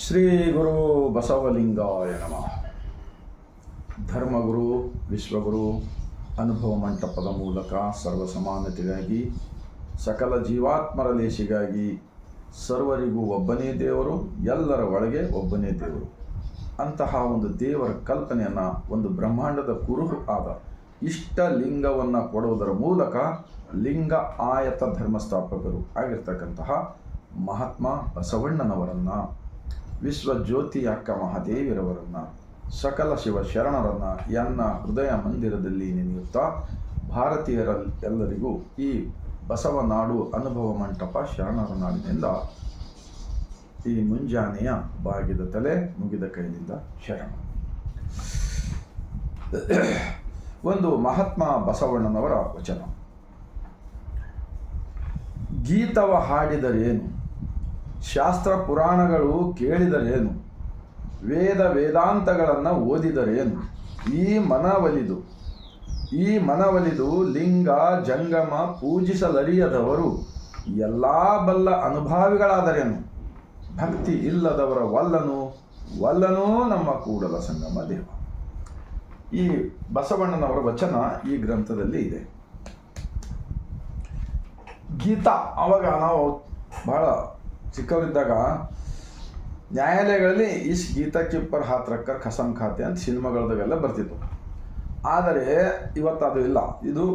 ಶ್ರೀ ಗುರು ಬಸವಲಿಂಗಾಯ ನಮಃ. ಧರ್ಮಗುರು, ವಿಶ್ವಗುರು, ಅನುಭವ ಮಂಟಪದ ಮೂಲಕ ಸರ್ವಸಮಾನತೆಗಾಗಿ, ಸಕಲ ಜೀವಾತ್ಮರ ಲೇಷಿಗಾಗಿ, ಸರ್ವರಿಗೂ ಒಬ್ಬನೇ ದೇವರು, ಎಲ್ಲರ ಒಳಗೆ ಒಬ್ಬನೇ ದೇವರು. ಅಂತಹ ಒಂದು ದೇವರ ಕಲ್ಪನೆಯನ್ನು, ಒಂದು ಬ್ರಹ್ಮಾಂಡದ ಕುರುಹು ಆದ ಇಷ್ಟಲಿಂಗವನ್ನು ಕೊಡುವುದರ ಮೂಲಕ ಲಿಂಗ ಆಯತ ಧರ್ಮಸ್ಥಾಪಕರು ಆಗಿರ್ತಕ್ಕಂತಹ ಮಹಾತ್ಮ ಬಸವಣ್ಣನವರನ್ನು, ವಿಶ್ವಜ್ಯೋತಿ ಅಕ್ಕ ಮಹಾದೇವಿರವರನ್ನು, ಸಕಲ ಶಿವ ಶರಣರನ್ನು ಎನ್ನ ಹೃದಯ ಮಂದಿರದಲ್ಲಿ ನೆನೆಯುತ್ತಾ, ಭಾರತೀಯರೆಲ್ಲರಿಗೂ ಈ ಬಸವನಾಡು ಅನುಭವ ಮಂಟಪ ಶರಣರ ನಾಡಿನಿಂದ ಈ ಮುಂಜಾನೆಯ ಬಾಗಿದ ತಲೆ ಮುಗಿದ ಕೈಯಿಂದ ಶರಣ. ಒಂದು ಮಹಾತ್ಮ ಬಸವಣ್ಣನವರ ವಚನ. ಗೀತವ ಹಾಡಿದರೇನು, ಶಾಸ್ತ್ರ ಪುರಾಣಗಳು ಕೇಳಿದರೇನು, ವೇದ ವೇದಾಂತಗಳನ್ನು ಓದಿದರೇನು, ಈ ಮನವಲಿದು ಲಿಂಗ ಜಂಗಮ ಪೂಜಿಸಲರಿಯದವರು ಎಲ್ಲ ಬಲ್ಲ ಅನುಭಾವಿಗಳಾದರೇನು, ಭಕ್ತಿ ಇಲ್ಲದವರ ವಲ್ಲನೂ ನಮ್ಮ ಕೂಡಲ ಸಂಗಮ ದೇವ. ಈ ಬಸವಣ್ಣನವರ ವಚನ ಈ ಗ್ರಂಥದಲ್ಲಿ ಇದೆ. ಗೀತಾ, ಅವಾಗ ನಾವು ಬಹಳ ಚಿಕ್ಕವರಿದ್ದಾಗ ನ್ಯಾಯಾಲಯಗಳಲ್ಲಿ ಇಸ್ ಗೀತಾ ಕಿಪ್ಪರ್ ಹಾತ್ ರಕ್ಕರ್ ಖಸಮ್ ಖಾತೆ ಅಂತ ಸಿನಿಮಾಗಳದಾಗೆಲ್ಲ ಬರ್ತಿತ್ತು. ಆದರೆ ಇವತ್ತು ಅದು ಇಲ್ಲ. ಇದು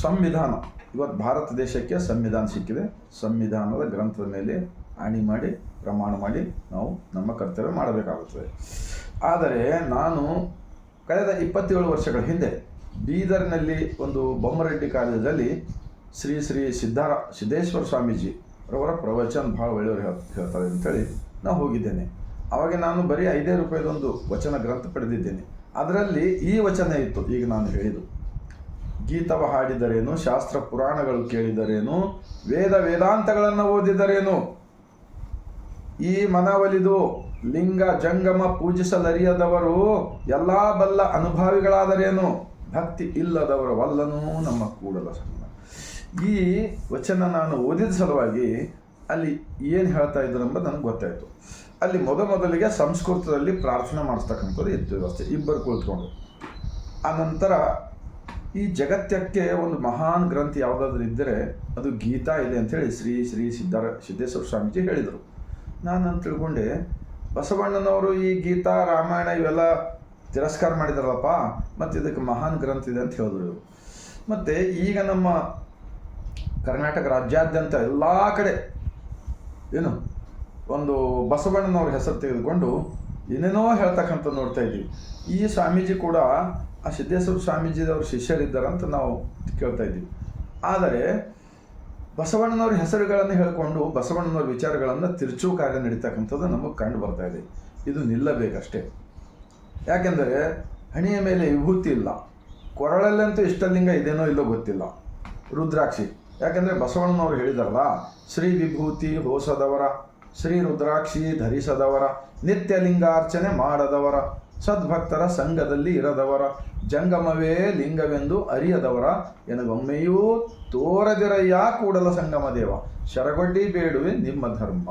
ಸಂವಿಧಾನ. ಇವತ್ತು ಭಾರತ ದೇಶಕ್ಕೆ ಸಂವಿಧಾನ ಸಿಕ್ಕಿದೆ. ಸಂವಿಧಾನದ ಗ್ರಂಥದ ಮೇಲೆ ಆಣಿ ಮಾಡಿ ಪ್ರಮಾಣ ಮಾಡಿ ನಾವು ನಮ್ಮ ಕರ್ತವ್ಯ ಮಾಡಬೇಕಾಗುತ್ತದೆ. ಆದರೆ ನಾನು ಕಳೆದ 27 ವರ್ಷಗಳ ಹಿಂದೆ ಬೀದರ್ನಲ್ಲಿ ಒಂದು ಬೊಮ್ಮರೆಡ್ಡಿ ಕಾಲೇಜಲ್ಲಿ ಶ್ರೀ ಸಿದ್ದೇಶ್ವರ ಸ್ವಾಮೀಜಿ ಅವರ ಪ್ರವಚನ ಭಾಳ ಒಳ್ಳೆಯವರು ಹೇಳ್ತಾರೆ ಅಂತೇಳಿ ನಾವು ಹೋಗಿದ್ದೇನೆ. ಅವಾಗ ನಾನು ಬರೀ 5 ರೂಪಾಯಿದೊಂದು ವಚನ ಗ್ರಂಥ ಪಡೆದಿದ್ದೇನೆ. ಅದರಲ್ಲಿ ಈ ವಚನ ಇತ್ತು, ಈಗ ನಾನು ಹೇಳಿದ್ದು. ಗೀತವ ಹಾಡಿದರೇನು, ಶಾಸ್ತ್ರ ಪುರಾಣಗಳು ಕೇಳಿದರೇನು, ವೇದ ವೇದಾಂತಗಳನ್ನು ಓದಿದರೇನು, ಈ ಮನವಲಿದು ಲಿಂಗ ಜಂಗಮ ಪೂಜಿಸಲರಿಯದವರು ಎಲ್ಲ ಬಲ್ಲ ಅನುಭಾವಿಗಳಾದರೇನು, ಭಕ್ತಿ ಇಲ್ಲದವರ ವಲ್ಲನೂ ನಮ್ಮ ಕೂಡಲ ಸಂಗಮ. ಈ ವಚನ ನಾನು ಓದಿದ ಸಲುವಾಗಿ ಅಲ್ಲಿ ಏನು ಹೇಳ್ತಾ ಇದ್ರು ಎಂಬುದು ನನಗೆ ಗೊತ್ತಾಯಿತು. ಅಲ್ಲಿ ಮೊದಲಿಗೆ ಸಂಸ್ಕೃತದಲ್ಲಿ ಪ್ರಾರ್ಥನೆ ಮಾಡಿಸ್ತಕ್ಕಂಥದ್ದು ಇತ್ತು ವ್ಯವಸ್ಥೆ, ಇಬ್ಬರು ಕುಳಿತುಕೊಂಡು. ಆನಂತರ ಈ ಜಗತ್ತಕ್ಕೆ ಒಂದು ಮಹಾನ್ ಗ್ರಂಥ ಯಾವುದಾದ್ರೂ ಇದ್ದರೆ ಅದು ಗೀತಾ ಇದೆ ಅಂಥೇಳಿ ಶ್ರೀ ಸಿದ್ದೇಶ್ವರ ಸ್ವಾಮೀಜಿ ಹೇಳಿದರು. ನಾನು ತಿಳ್ಕೊಂಡೆ, ಬಸವಣ್ಣನವರು ಈ ಗೀತಾ ರಾಮಾಯಣ ಇವೆಲ್ಲ ತಿರಸ್ಕಾರ ಮಾಡಿದಾರಲ್ಲಪ್ಪ, ಮತ್ತು ಇದಕ್ಕೆ ಮಹಾನ್ ಗ್ರಂಥ ಇದೆ ಅಂತ ಹೇಳಿದ್ರು. ಮತ್ತು ಈಗ ನಮ್ಮ ಕರ್ನಾಟಕ ರಾಜ್ಯಾದ್ಯಂತ ಎಲ್ಲ ಕಡೆ ಒಂದು ಬಸವಣ್ಣನವ್ರ ಹೆಸರು ತೆಗೆದುಕೊಂಡು ಏನೇನೋ ಹೇಳ್ತಕ್ಕಂಥ ನೋಡ್ತಾ ಇದ್ದೀವಿ. ಈ ಸ್ವಾಮೀಜಿ ಕೂಡ ಆ ಸಿದ್ದೇಶ್ವರ ಸ್ವಾಮೀಜಿದವ್ರ ಶಿಷ್ಯರಿದ್ದಾರಂತ ನಾವು ಕೇಳ್ತಾ ಇದ್ದೀವಿ. ಆದರೆ ಬಸವಣ್ಣನವ್ರ ಹೆಸರುಗಳನ್ನು ಹೇಳಿಕೊಂಡು ಬಸವಣ್ಣನವ್ರ ವಿಚಾರಗಳನ್ನು ತಿರುಚು ಕಾರ್ಯ ನಡೀತಕ್ಕಂಥದ್ದು ನಮಗೆ ಕಂಡು ಬರ್ತಾ ಇದೆ. ಇದು ನಿಲ್ಲಬೇಕಷ್ಟೇ. ಯಾಕೆಂದರೆ ಹಣೆಯ ಮೇಲೆ ವಿಭೂತಿ ಇಲ್ಲ, ಕೊರಳಲ್ಲಂತೂ ಇಷ್ಟಲಿಂಗ ಇದೇನೋ ಇಲ್ಲೋ ಗೊತ್ತಿಲ್ಲ, ರುದ್ರಾಕ್ಷಿ. ಯಾಕೆಂದರೆ ಬಸವಣ್ಣನವರು ಹೇಳಿದಾರಲ್ಲ, ಶ್ರೀ ವಿಭೂತಿ ಹೋಸದವರ, ಶ್ರೀ ರುದ್ರಾಕ್ಷಿ ಧರಿಸದವರ, ನಿತ್ಯ ಲಿಂಗಾರ್ಚನೆ ಮಾಡದವರ, ಸದ್ಭಕ್ತರ ಸಂಘದಲ್ಲಿ ಇರದವರ, ಜಂಗಮವೇ ಲಿಂಗವೆಂದು ಅರಿಯದವರ, ಎನಗೊಮ್ಮೆಯೂ ತೋರದಿರಯ್ಯ ಕೂಡಲ ಸಂಗಮ ದೇವ, ಶರಗೊಡ್ಡಿ ಬೇಡುವೆ ನಿಮ್ಮ ಧರ್ಮ.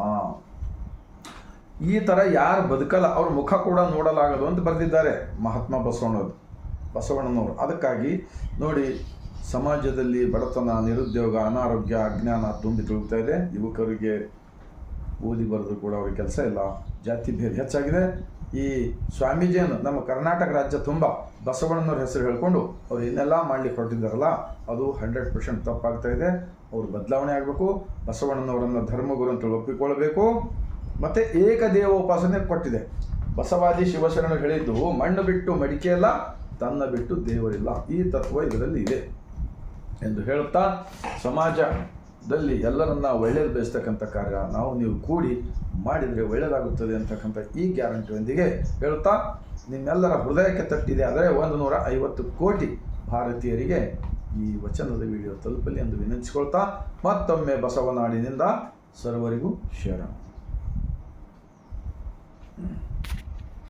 ಈ ಥರ ಯಾರು ಬದುಕಲ್ಲ ಅವ್ರ ಮುಖ ಕೂಡ ನೋಡಲಾಗದು ಅಂತ ಬರೆದಿದ್ದಾರೆ ಮಹಾತ್ಮ ಬಸವಣ್ಣನವರು. ಅದಕ್ಕಾಗಿ ನೋಡಿ, ಸಮಾಜದಲ್ಲಿ ಬಡತನ, ನಿರುದ್ಯೋಗ, ಅನಾರೋಗ್ಯ, ಅಜ್ಞಾನ ತುಂಬಿ ತುಳುಕ್ತಾ ಇದೆ. ಯುವಕರಿಗೆ ಓದಿ ಬರೆದು ಕೂಡ ಅವ್ರಿಗೆ ಕೆಲಸ ಇಲ್ಲ, ಜಾತಿ ಭೇದ ಹೆಚ್ಚಾಗಿದೆ. ಈ ಸ್ವಾಮೀಜಿಯನ್ನು ನಮ್ಮ ಕರ್ನಾಟಕ ರಾಜ್ಯ ತುಂಬ ಬಸವಣ್ಣನವ್ರ ಹೆಸರು ಹೇಳ್ಕೊಂಡು ಅವ್ರು ಏನೆಲ್ಲ ಮಾಡಲಿಕ್ಕೆ ಹೊರಟಿದ್ದಾರಲ್ಲ, ಅದು 100% ತಪ್ಪಾಗ್ತಾ ಇದೆ. ಅವರು ಬದಲಾವಣೆ ಆಗಬೇಕು. ಬಸವಣ್ಣನವರನ್ನು ಧರ್ಮಗುರು ಅಂತ ಒಪ್ಪಿಕೊಳ್ಬೇಕು. ಮತ್ತು ಏಕದೇವೋಪಾಸನೆ ಕೊಟ್ಟಿದೆ. ಬಸವಾದಿ ಶಿವಶರಣರು ಹೇಳಿದ್ದು, ಮಣ್ಣು ಬಿಟ್ಟು ಮಡಿಕೆಯಲ್ಲ, ತನ್ನ ಬಿಟ್ಟು ದೇವರಿಲ್ಲ. ಈ ತತ್ವ ಇದರಲ್ಲಿ ಇದೆ ಎಂದು ಹೇಳುತ್ತಾ, ಸಮಾಜದಲ್ಲಿ ಎಲ್ಲರನ್ನ ಒಳ್ಳೆಯದು ಬಯಸ್ತಕ್ಕಂಥ ಕಾರ್ಯ ನೀವು ಕೂಡಿ ಮಾಡಿದರೆ ಒಳ್ಳೆಯದಾಗುತ್ತದೆ ಅಂತಕ್ಕಂಥ ಈ ಗ್ಯಾರಂಟಿಯೊಂದಿಗೆ ಹೇಳುತ್ತಾ, ನಿಮ್ಮೆಲ್ಲರ ಹೃದಯಕ್ಕೆ ತಟ್ಟಿದೆ ಆದರೆ 150 ಕೋಟಿ ಭಾರತೀಯರಿಗೆ ಈ ವಚನದ ವಿಡಿಯೋ ತಲುಪಲಿ ಎಂದು ವಿನಂತಿಸಿಕೊಳ್ತಾ, ಮತ್ತೊಮ್ಮೆ ಬಸವನಾಡಿನಿಂದ ಸರ್ವರಿಗೂ ಶರಣ.